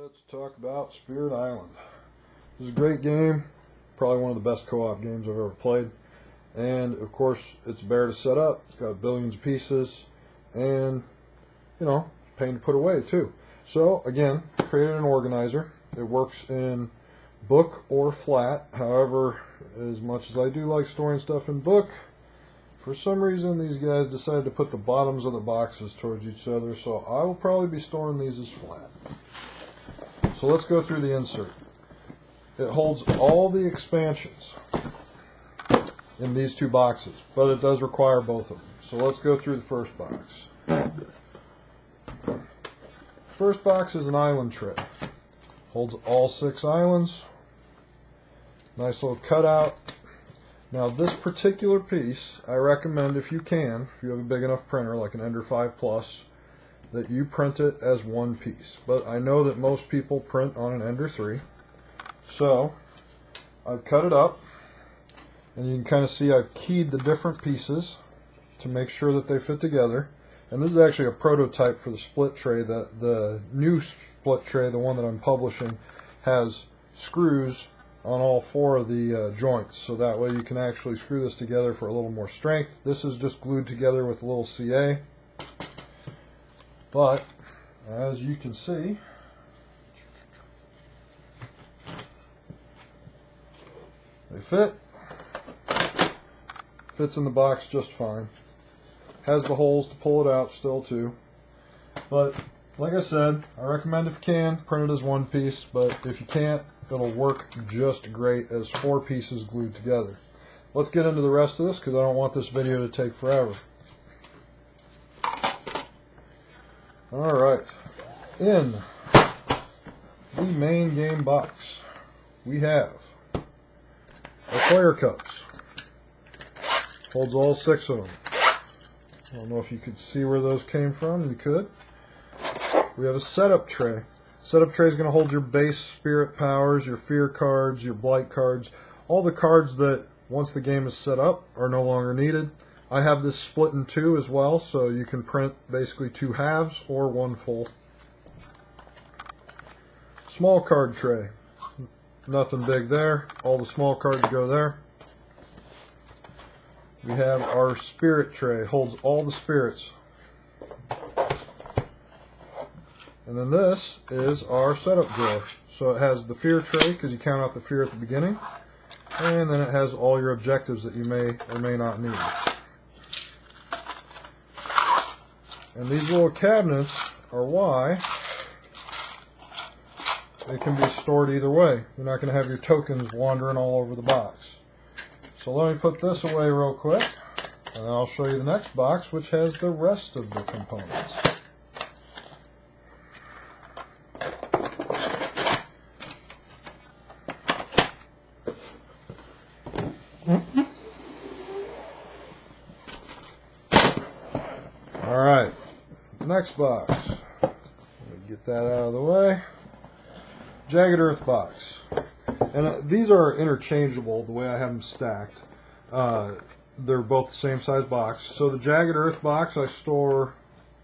Let's talk about Spirit Island. This is a great game, probably one of the best co-op games I've ever played. And of course, it's bare to set up. It's got billions of pieces, and pain to put away too. So again, created an organizer. It works in book or flat. However, as much as I do like storing stuff in book, for some reason these guys decided to put the bottoms of the boxes towards each other, so I will probably be storing these as flat. So let's go through the insert. It holds all the expansions in these two boxes, but it does require both of them. So let's go through the first box. First box is an island tray. Holds all 6 islands. Nice little cutout. Now this particular piece, I recommend if you can, if you have a big enough printer like an Ender 5 Plus, that you print it as one piece. But I know that most people print on an Ender 3. So I've cut it up, and you can kind of see I've keyed the different pieces to make sure that they fit together. And this is actually a prototype for the split tray. The new split tray, the one that I'm publishing, has screws on all 4 of the joints, so that way you can actually screw this together for a little more strength. This is just glued together with a little CA. But as you can see, they fit. Fits in the box just fine. Has the holes to pull it out still too. But like I said, I recommend if you can, print it as one piece, but if you can't, it'll work just great as 4 pieces glued together. Let's get into the rest of this because I don't want this video to take forever. Alright, in the main game box, we have our player cups. Holds all 6 of them. I don't know if you could see where those came from. You could. We have a setup tray. Setup tray is going to hold your base spirit powers, your fear cards, your blight cards, all the cards that once the game is set up are no longer needed. I have this split in 2 as well, so you can print basically 2 halves or 1 full. Small card tray. Nothing big there. All the small cards go there. We have our spirit tray. Holds all the spirits. And then this is our setup drawer. So it has the fear tray because you count out the fear at the beginning. And then it has all your objectives that you may or may not need. And these little cabinets are why they can be stored either way. You're not going to have your tokens wandering all over the box. So let me put this away real quick, and I'll show you the next box, which has the rest of the components. Alright, next box. Let me get that out of the way. Jagged Earth box. And these are interchangeable the way I have them stacked. They're both the same size box. So the Jagged Earth box, I store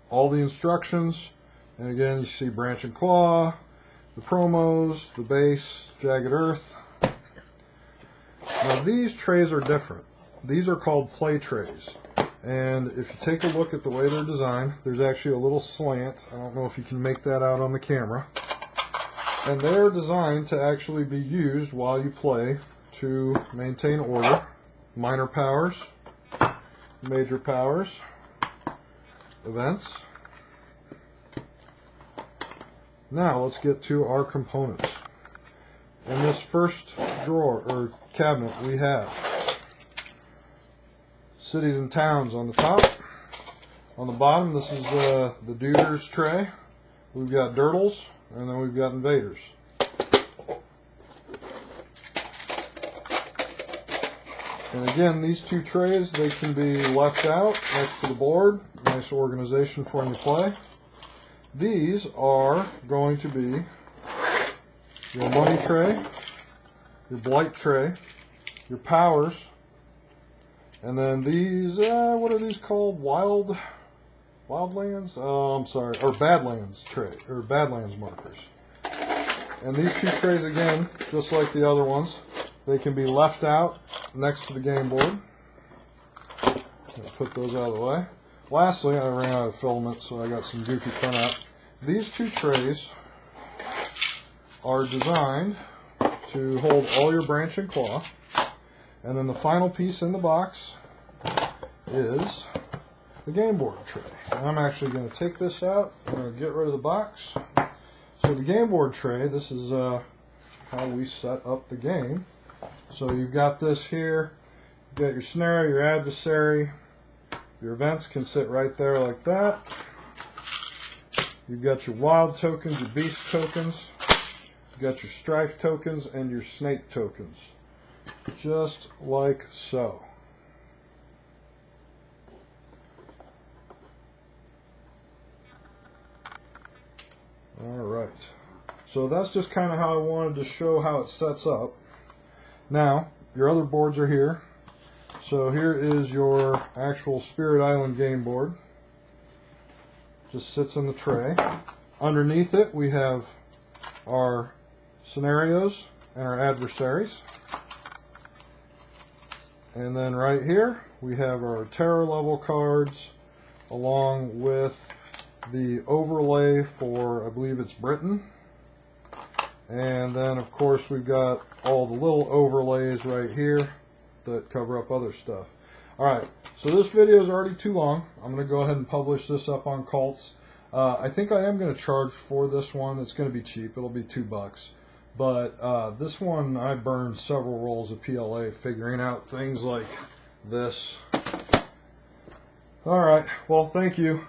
all the instructions. And again, you see Branch and Claw, the promos, the base, Jagged Earth. Now these trays are different. These are called play trays. And if you take a look at the way they're designed, there's actually a little slant. I don't know if you can make that out on the camera. And they're designed to actually be used while you play to maintain order. Minor powers, major powers, events. Now let's get to our components. In this first drawer or cabinet we have cities and towns on the top. On the bottom, this is the Duders tray. We've got Dirtles, and then we've got Invaders. And again, these 2 trays, they can be left out next to the board. Nice organization for when you play. These are going to be your money tray, your blight tray, your powers, and then these, what are these called? Wildlands? Oh, I'm sorry, or Badlands tray, or Badlands markers. And these two trays, again, just like the other ones, they can be left out next to the game board. Put those out of the way. Lastly, I ran out of filament, so I got some goofy printout. These two trays are designed to hold all your branch and claw. And then the final piece in the box is the game board tray. And I'm actually going to take this out. I'm going to get rid of the box. So the game board tray, this is how we set up the game. So you've got this here. You've got your scenario, your adversary. Your events can sit right there like that. You've got your wild tokens, your beast tokens. You've got your strife tokens and your snake tokens. Just like so. Alright. So that's just kind of how I wanted to show how it sets up. Now, your other boards are here. So here is your actual Spirit Island game board. Just sits in the tray. Underneath it we have our scenarios and our adversaries. And then right here we have our terror level cards along with the overlay for, I believe it's Britain. And then of course we've got all the little overlays right here that cover up other stuff. Alright, so this video is already too long. I'm going to go ahead and publish this up on Cults. I think I am going to charge for this one. It's going to be cheap. It'll be $2. But this one, I burned several rolls of PLA figuring out things like this. Alright, well, thank you.